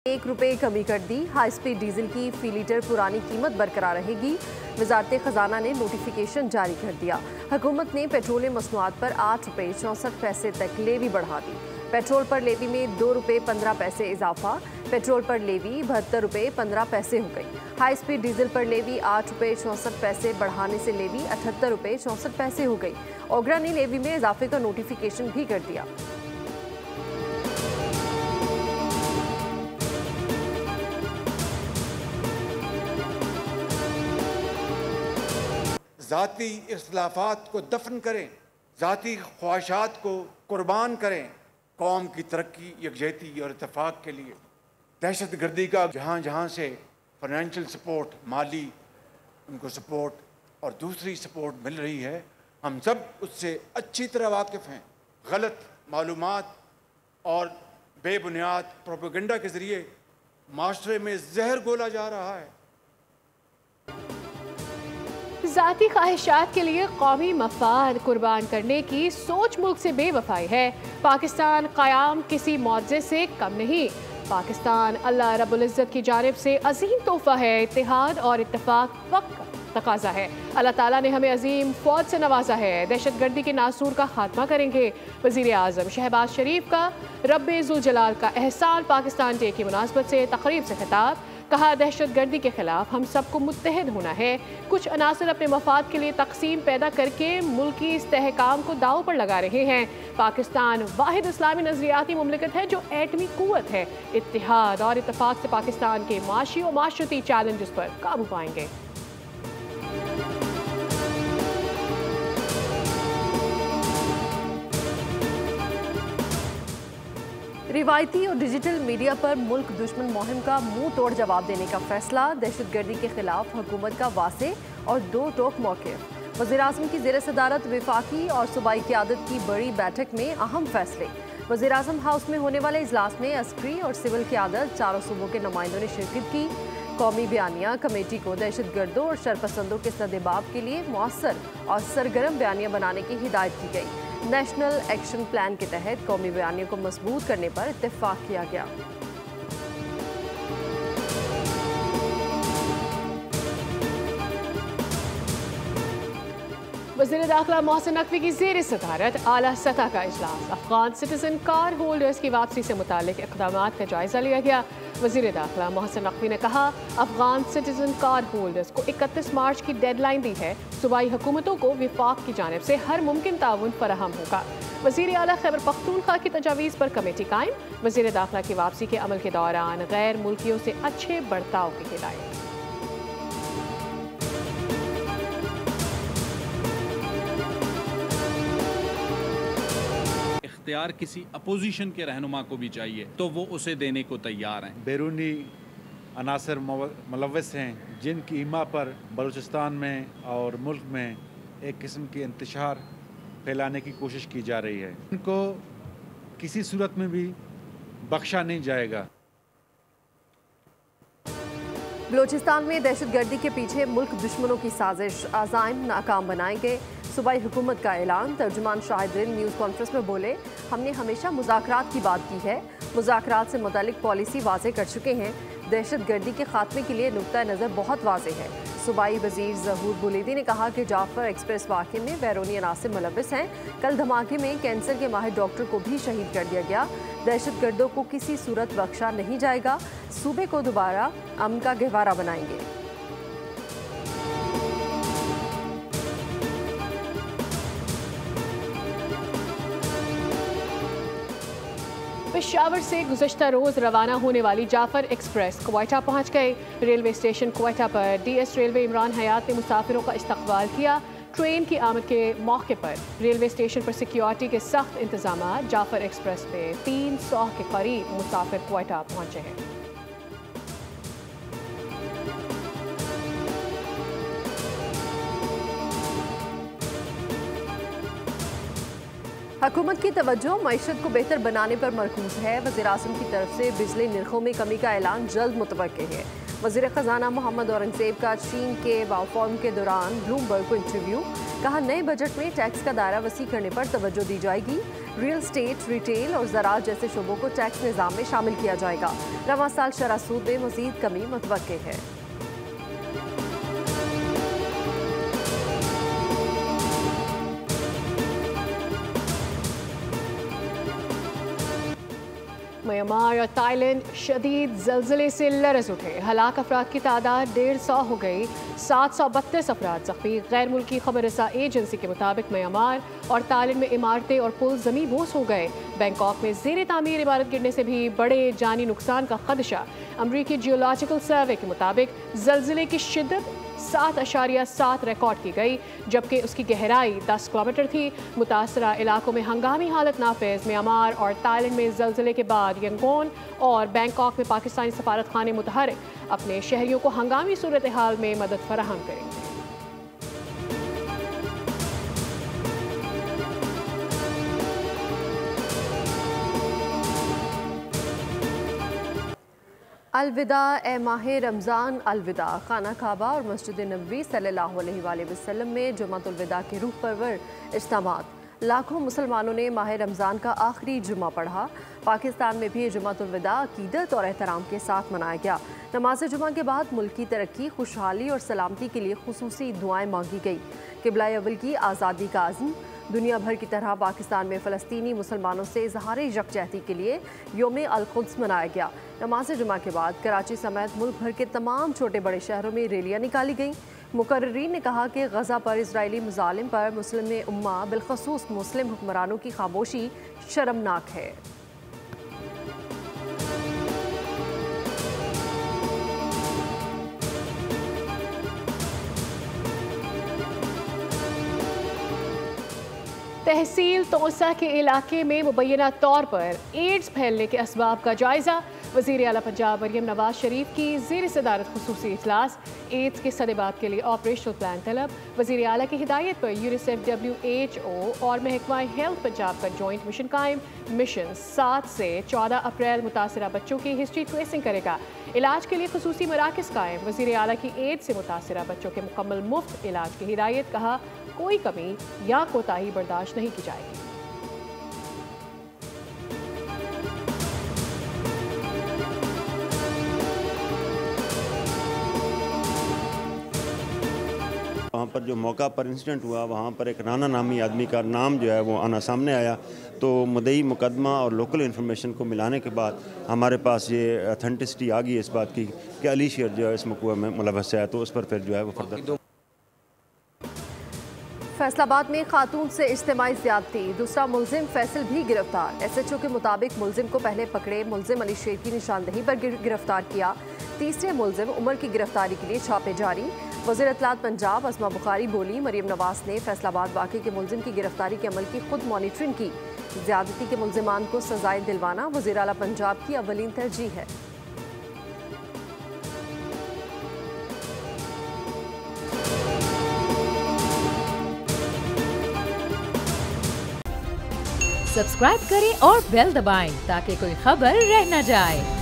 ₹1 कमी कर दी। High speed diesel की फी लीटर पुरानी कीमत बरकरार रहेगी। वजारत खजाना ने नोटिफिकेशन जारी कर दिया। हुकूमत ने पेट्रोलियम मसनूआत पर ₹8.64 तक लेवी बढ़ा दी। पेट्रोल पर लेवी में ₹2.15 इजाफा। पेट्रोल पर लेवी ₹72.15 हो गई। हाई स्पीड डीजल पर लेवी ₹8.64 बढ़ाने से लेवी ₹78.64 हो गई। ओगरा ने लेवी में इजाफे का नोटिफिकेशन भी कर दिया। ज़ाती इख्तिलाफ़ात को दफन करें, ज़ाती ख्वाहिशात को कुर्बान करें, कौम की तरक्की, यकजहती और इत्तेफाक के लिए। दहशत गर्दी का जहाँ जहाँ से फाइनेंशियल सपोर्ट, माली उनको सपोर्ट और दूसरी सपोर्ट मिल रही है, हम सब उससे अच्छी तरह वाकिफ़ हैं। गलत मालूमात और बेबुनियाद प्रोपेगेंडा के ज़रिए माशरे में जहर घोला जा रहा है। ज़ाती ख्वाहिशात के लिए कौमी मफाद कुर्बान करने की सोच मुल्क से बेवफाई है। पाकिस्तान क़याम किसी मुआवजे से कम नहीं। पाकिस्तान अल्लाह रब्बुल इज़्ज़त की जानिब से अजीम तोहफ़ा है। इत्तेहाद और इत्तेफाक वक्त तकाजा है। अल्लाह ताला ने हमें अजीम फ़ौज से नवाजा है। दहशतगर्दी के नासूर का खात्मा करेंगे। वज़ीर आज़म शहबाज शरीफ का रब्बे ज़ुल जलाल का एहसान पाकिस्तान डे की मुनासबत से तकरीब से खिताब। कहा, दहशतगर्दी के खिलाफ हम सबको मुत्तहिद होना है। कुछ अनासर अपने मफाद के लिए तकसीम पैदा करके मुल्की इस्तेहकाम को दाव पर लगा रहे हैं। पाकिस्तान वाहिद इस्लामी नजरियाती मुमलिकत है जो एटमी कुव्वत है। इत्तेहाद और इत्तेफाक से पाकिस्तान के माशी और माशरती चैलेंजेस पर काबू पाएंगे। रिवायती और डिजिटल मीडिया पर मुल्क दुश्मन मुहिम का मुंह तोड़ जवाब देने का फैसला। दहशतगर्दी के खिलाफ हुकूमत का वासे और दो टोक मौक़िफ़। वज़ीर-ए-आज़म की ज़ेर सदारत वफाकी और सूबाई क़यादत की बड़ी बैठक में अहम फैसले। वज़ीर-ए-आज़म हाउस में होने वाले इजलास में अस्करी और सिविल क़यादत चारों सूबों के नुमाइंदों ने शिरकत की। कौमी बयानिया कमेटी को दहशतगर्दों और शरपसंदों के सद्देबाब के लिए मौसर और सरगर्म बयानिया बनाने की हिदायत की गई। नेशनल एक्शन प्लान के तहत कौमी बयानियों को मजबूत करने पर इत्तेफाक किया गया। वज़ीर दाखिला मोहसिन नकवी की ज़ेर सदारत आला सतह का इजलास। अफगान सिटीजन कार होल्डर्स की वापसी से मुतालिक इक़दामात का जायजा लिया गया। वज़ीर दाखिला मोहसिन नकवी ने कहा, अफगान सिटीजन कार होल्डर्स को 31 मार्च की डेडलाइन दी है। सूबाई हुकूमतों को विफाक की जानिब से हर मुमकिन ताउन फराहम होगा। वज़ीर आला खैबर पख्तूनख्वा की तजावीज़ पर कमेटी कायम। वज़ीर दाखिला की वापसी के अमल के दौरान गैर मुल्कियों से अच्छे बर्ताव की हिदायत। इख्तियार किसी अपोजिशन के रहनुमा को भी चाहिए तो वो उसे देने को तैयार हैं। बैरूनी अनासर मुलव्वस हैं जिनकी इमा पर बलूचिस्तान में और मुल्क में एक किस्म की इंतशार फैलाने की कोशिश की जा रही है। इनको किसी सूरत में भी बख्शा नहीं जाएगा। बलूचिस्तान में दहशतगर्दी के पीछे मुल्क दुश्मनों की साजिश, अज़ाइम नाकाम बनाए गए। सूबाई हुकूमत का ऐलान। तर्जुमान शाहिदीन न्यूज़ कॉन्फ्रेंस में बोले, हमने हमेशा मुज़ाकरात की बात की है। मुज़ाकरात से मुतालिक पॉलिसी वाज़े कर चुके हैं। दहशतगर्दी के खात्मे के लिए नुक्ता नज़र बहुत वाज़े है। सूबाई वज़ीर ज़हूर बुलेदी ने कहा कि जाफर एक्सप्रेस वाक़े में बैरूनी अनासिर मुलव्वस हैं। कल धमाके में कैंसर के माहिर डॉक्टर को भी शहीद कर दिया गया। दहशतगर्दों को किसी सूरत बख्शा नहीं जाएगा। सूबे को दोबारा अमन का गहवारा बनाएंगे। पेशावर से गुज़श्ता रोज़ रवाना होने वाली जाफर एक्सप्रेस क्वेटा पहुँच गए। रेलवे स्टेशन क्वेटा पर DS रेलवे इमरान हयात ने मुसाफिरों का इस्तकबाल किया। ट्रेन की आमद के मौके पर रेलवे स्टेशन पर सिक्योरिटी के सख्त इंतजाम। जाफर एक्सप्रेस पे 300 के करीब मुसाफिर क्वेटा पहुँचे हैं। हुकूमत की तवज्जो मईशत को बेहतर बनाने पर मरकूज है। वज़ीर-ए-आज़म की तरफ से बिजली निर्खों में कमी का ऐलान जल्द मुतवक्के है। वज़ीर ख़जाना मोहम्मद औरंगज़ेब का चीन के बाओफॉर्म के दौरान ब्लूमबर्ग को इंटरव्यू। कहा, नए बजट में टैक्स का दायरा वसी करने पर तवज्जो दी जाएगी। रियल एस्टेट, रिटेल और ज़राअत जैसे शोबों को टैक्स निज़ाम में शामिल किया जाएगा। रवां साल शरह सूद में मज़ीद कमी मुतवक्के है। म्यांमार और ताइलैंड शदीद ज़लज़ले से लरज़ उठे। हलाक अफराद की तादाद 150 हो गई। 732 अफराद ज़ख्मी। गैर मुल्की खबर रसा एजेंसी के मुताबिक म्यांमार और ताइलैंड में इमारतें और पुल ज़मीन बोस हो गए। बैंकॉक में ज़ेर तामीर इमारत गिरने से भी बड़े जानी नुकसान का खदशा। अमरीकी जियोलॉजिकल सर्वे के मुताबिक ज़लज़ले की शिद्दत 7.7 रिकॉर्ड की गई, जबकि उसकी गहराई 10 किलोमीटर थी। मुतासरा इलाकों में हंगामी हालत नाफिज। म्यांमार और ताइलैंड में ज़लज़ले के बाद यंगोन और बैंकॉक में पाकिस्तानी सफारत खाने मुतहरिक अपने शहरियों को हंगामी सूरत हाल में मदद फराहम करेंगे। अलविदा ए माह रमज़ान अलविदा। खाना काबा और मस्जिद नबवी सल्लल्लाहु अलैहि वसल्लम में जुमातुल विदा के रूह परवर इज्तिमात। लाखों मुसलमानों ने माह रमज़ान का आखिरी जुमा पढ़ा। पाकिस्तान में भी जुमातुल विदा अकीदत और एहतराम के साथ मनाया गया। नमाज जुमा के बाद मुल्क की तरक्की, खुशहाली और सलामती के लिए खुसूसी दुआएं मांगी गई। क़िबला अव्वल की आज़ादी का अज़्म। दुनिया भर की तरह पाकिस्तान में फ़लस्तीनी मुसलमानों से इज़हार यकजहती के लिए योम अल-कुद्स मनाया गया। नमाज जुमा के बाद कराची समेत मुल्क भर के तमाम छोटे बड़े शहरों में रैलियाँ निकाली गईं। मुकर्रिरीन ने कहा कि गज़ा पर इजरायली मुजालिम पर मुस्लिम उम्मा बिलखसूस मुस्लिम हुक्मरानों की खामोशी शर्मनाक है। तहसील तोसा के इलाके में मुबैना तौर पर एड्स फैलने के असबाब का जायजा। वज़ीर आला पंजाब मरियम नवाज शरीफ की ज़ेर सदारत खुसूसी इजलास। एड्स के सदेबात के लिए ऑपरेशनल प्लान तलब। वज़ीर आला की हिदायत पर यूनिसेफ, WHO और महकमा हेल्थ पंजाब का जॉइंट मिशन कायम। मिशन 7 से 14 अप्रैल मुतासरा बच्चों की हिस्ट्री ट्रेसिंग करेगा। इलाज के लिए खुसूसी मराकज़ कायम। वज़ीर आला की एड्स से मुतासरा बच्चों के मुकम्मल मुफ्त इलाज की हिदायत। कहा, कोई कमी या कोताही बर्दाश्त नहीं की जाएगी। वहाँ पर जो मौका पर इंसिडेंट हुआ, वहाँ पर एक राना नामी आदमी का नाम जो है वो आना सामने आया। तो मुद्दई मुकदमा और लोकल इन्फॉर्मेशन को मिलाने के बाद हमारे पास ये अथेंटिसिटी आ गई इस बात की कि अली शेर जो है इस मकूआ में मुलव्वस है। तो उस पर फिर जो है वो फर्दर। फैसलाबाद में खातून से इज्तिमाई ज़्यादती। दूसरा मुलजिम फैसल भी गिरफ्तार। SHO के मुताबिक मुलजिम को पहले पकड़े मुलजिम अली शेर की निशानदही पर गिरफ्तार किया। तीसरे मुलजिम उमर की गिरफ्तारी के लिए छापे जारी। वज़ीर इत्तलात पंजाब अस्मा बुखारी बोली, मरियम नवाज ने फैसलाबाद वाक़े के मुलजिम की गिरफ्तारी के अमल की खुद मॉनिटरिंग की। ज़्यादती के मुलजिमान को सजाएं दिलवाना वज़ीर आला पंजाब की अवलीन तरजीह है। सब्सक्राइब करें और बेल दबाएं ताकि कोई खबर रह न जाए।